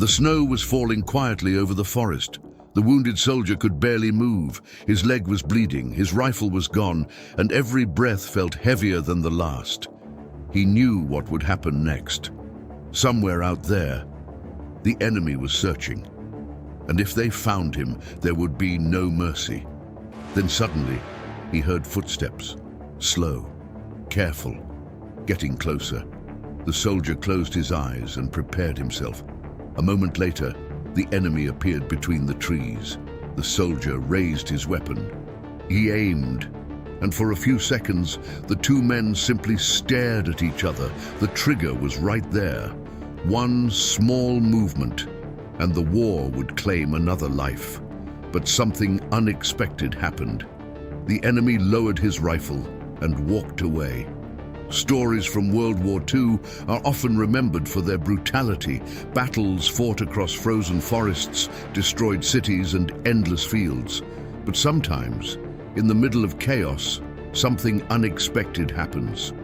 The snow was falling quietly over the forest. The wounded soldier could barely move. His leg was bleeding, his rifle was gone, and every breath felt heavier than the last. He knew what would happen next. Somewhere out there, the enemy was searching. And if they found him, there would be no mercy. Then suddenly, he heard footsteps. Slow, careful, getting closer. The soldier closed his eyes and prepared himself. A moment later, the enemy appeared between the trees. The soldier raised his weapon. He aimed, and for a few seconds, the two men simply stared at each other. The trigger was right there. One small movement, and the war would claim another life. But something unexpected happened. The enemy lowered his rifle and walked away. Stories from World War II are often remembered for their brutality. Battles fought across frozen forests, destroyed cities and endless fields. But sometimes, in the middle of chaos, something unexpected happens.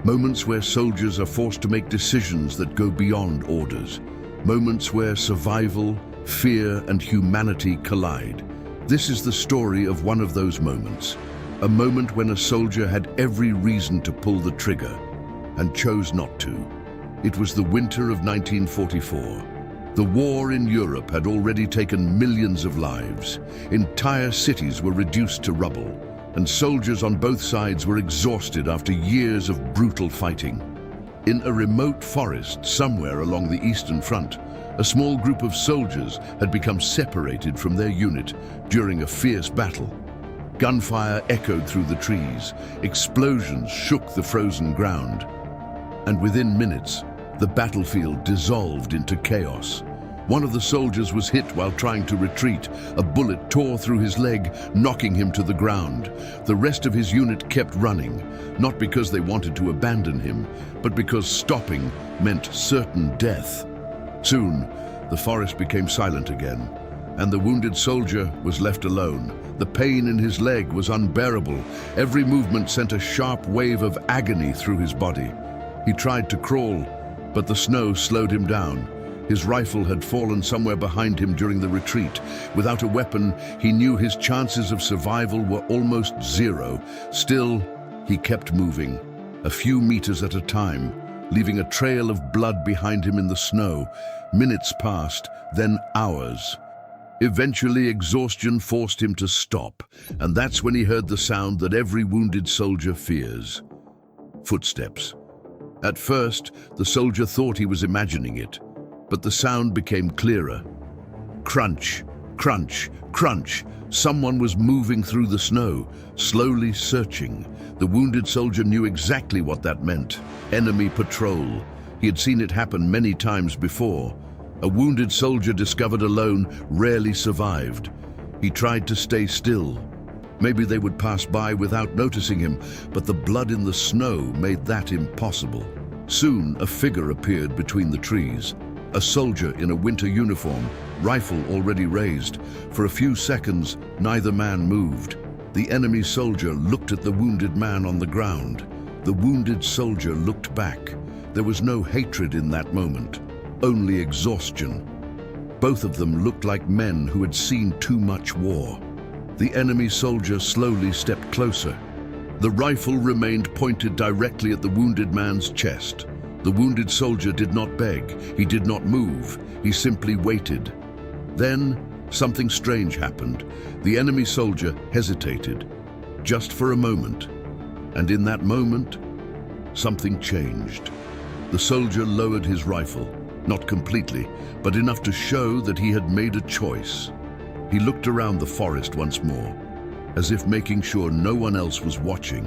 Moments where soldiers are forced to make decisions that go beyond orders. Moments where survival, fear and humanity collide. This is the story of one of those moments. A moment when a soldier had every reason to pull the trigger and chose not to. It was the winter of 1944. The war in Europe had already taken millions of lives. Entire cities were reduced to rubble, and soldiers on both sides were exhausted after years of brutal fighting. In a remote forest somewhere along the Eastern Front, a small group of soldiers had become separated from their unit during a fierce battle. Gunfire echoed through the trees, explosions shook the frozen ground, and within minutes, the battlefield dissolved into chaos. One of the soldiers was hit while trying to retreat. A bullet tore through his leg, knocking him to the ground. The rest of his unit kept running, not because they wanted to abandon him, but because stopping meant certain death. Soon, the forest became silent again, and the wounded soldier was left alone. The pain in his leg was unbearable. Every movement sent a sharp wave of agony through his body. He tried to crawl, but the snow slowed him down. His rifle had fallen somewhere behind him during the retreat. Without a weapon, he knew his chances of survival were almost zero. Still, he kept moving, a few meters at a time, leaving a trail of blood behind him in the snow. Minutes passed, then hours. Eventually, exhaustion forced him to stop, and that's when he heard the sound that every wounded soldier fears. Footsteps. At first, the soldier thought he was imagining it, but the sound became clearer. Crunch, crunch, crunch. Someone was moving through the snow, slowly searching. The wounded soldier knew exactly what that meant. Enemy patrol. He had seen it happen many times before. A wounded soldier discovered alone rarely survived. He tried to stay still. Maybe they would pass by without noticing him, but the blood in the snow made that impossible. Soon, a figure appeared between the trees. A soldier in a winter uniform, rifle already raised. For a few seconds, neither man moved. The enemy soldier looked at the wounded man on the ground. The wounded soldier looked back. There was no hatred in that moment, only exhaustion. Both of them looked like men who had seen too much war. The enemy soldier slowly stepped closer. The rifle remained pointed directly at the wounded man's chest. The wounded soldier did not beg, he did not move, he simply waited. Then, something strange happened. The enemy soldier hesitated, just for a moment. And in that moment, something changed. The soldier lowered his rifle, not completely, but enough to show that he had made a choice. He looked around the forest once more, as if making sure no one else was watching.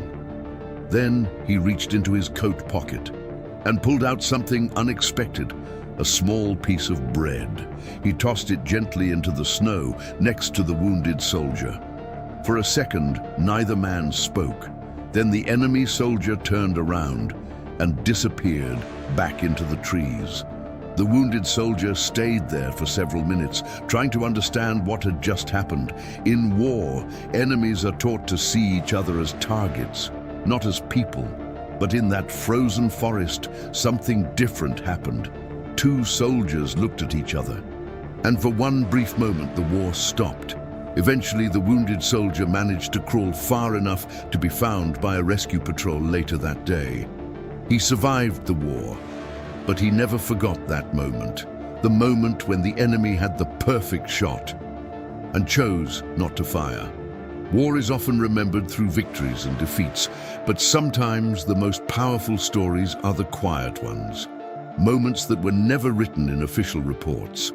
Then he reached into his coat pocket and pulled out something unexpected, a small piece of bread. He tossed it gently into the snow next to the wounded soldier. For a second, neither man spoke. Then the enemy soldier turned around and disappeared back into the trees. The wounded soldier stayed there for several minutes, trying to understand what had just happened. In war, enemies are taught to see each other as targets, not as people. But in that frozen forest, something different happened. two soldiers looked at each other. And for one brief moment, the war stopped. Eventually, the wounded soldier managed to crawl far enough to be found by a rescue patrol later that day. He survived the war, but he never forgot that moment. The moment when the enemy had the perfect shot and chose not to fire. War is often remembered through victories and defeats, but sometimes the most powerful stories are the quiet ones. Moments that were never written in official reports.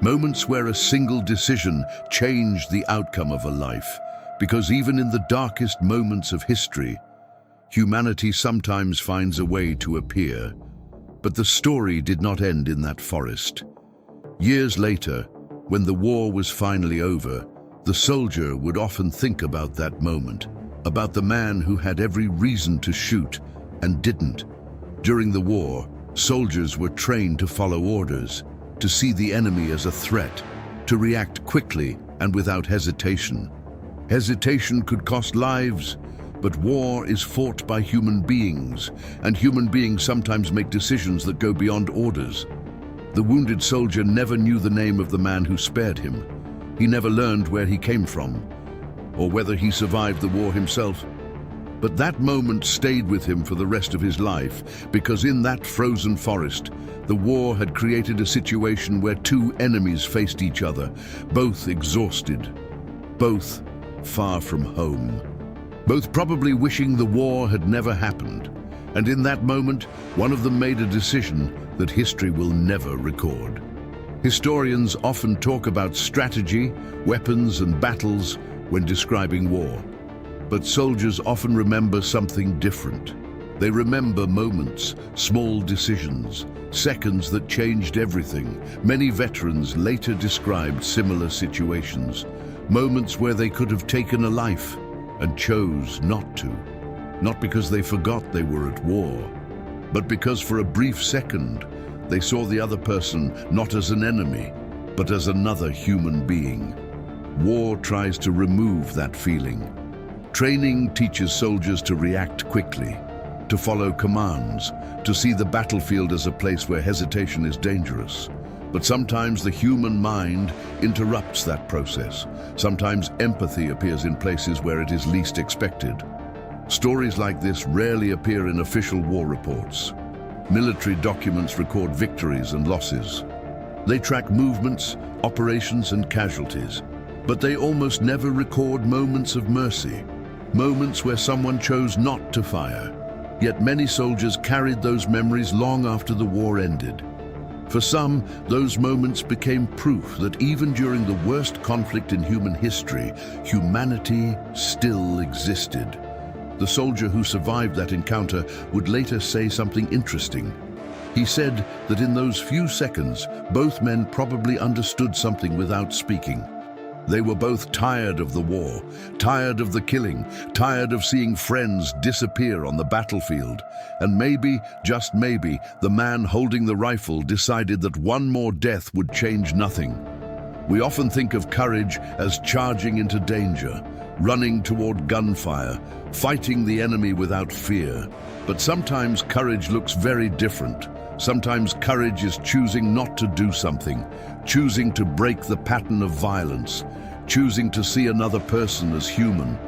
Moments where a single decision changed the outcome of a life, because even in the darkest moments of history, humanity sometimes finds a way to appear. But the story did not end in that forest. Years later, when the war was finally over, the soldier would often think about that moment, about the man who had every reason to shoot and didn't. During the war, soldiers were trained to follow orders, to see the enemy as a threat, to react quickly and without hesitation. Hesitation could cost lives, but war is fought by human beings, and human beings sometimes make decisions that go beyond orders. The wounded soldier never knew the name of the man who spared him. He never learned where he came from, or whether he survived the war himself. But that moment stayed with him for the rest of his life, because in that frozen forest, the war had created a situation where two enemies faced each other, both exhausted, both far from home, both probably wishing the war had never happened. And in that moment, one of them made a decision that history will never record. Historians often talk about strategy, weapons, and battles when describing war. But soldiers often remember something different. They remember moments, small decisions, seconds that changed everything. Many veterans later described similar situations, moments where they could have taken a life and chose not to. Not because they forgot they were at war, but because for a brief second, they saw the other person not as an enemy, but as another human being. War tries to remove that feeling. Training teaches soldiers to react quickly, to follow commands, to see the battlefield as a place where hesitation is dangerous. But sometimes the human mind interrupts that process. Sometimes empathy appears in places where it is least expected. Stories like this rarely appear in official war reports. Military documents record victories and losses. They track movements, operations, and casualties. But they almost never record moments of mercy, moments where someone chose not to fire. Yet many soldiers carried those memories long after the war ended. For some, those moments became proof that even during the worst conflict in human history, humanity still existed. The soldier who survived that encounter would later say something interesting. He said that in those few seconds, both men probably understood something without speaking. They were both tired of the war, tired of the killing, tired of seeing friends disappear on the battlefield. And maybe, just maybe, the man holding the rifle decided that one more death would change nothing. We often think of courage as charging into danger, running toward gunfire, fighting the enemy without fear. But sometimes courage looks very different. Sometimes courage is choosing not to do something, choosing to break the pattern of violence, choosing to see another person as human.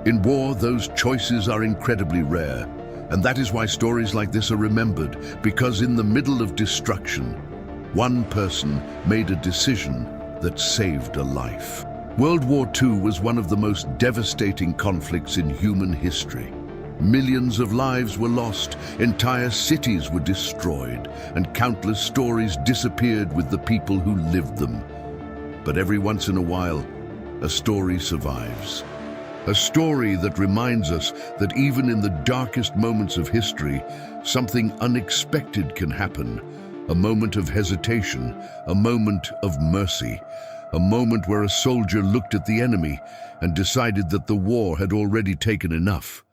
In war, those choices are incredibly rare, and that is why stories like this are remembered, because in the middle of destruction, one person made a decision that saved a life. World War II was one of the most devastating conflicts in human history. Millions of lives were lost, entire cities were destroyed, and countless stories disappeared with the people who lived them. But every once in a while, a story survives. A story that reminds us that even in the darkest moments of history, something unexpected can happen. A moment of hesitation, a moment of mercy, a moment where a soldier looked at the enemy and decided that the war had already taken enough.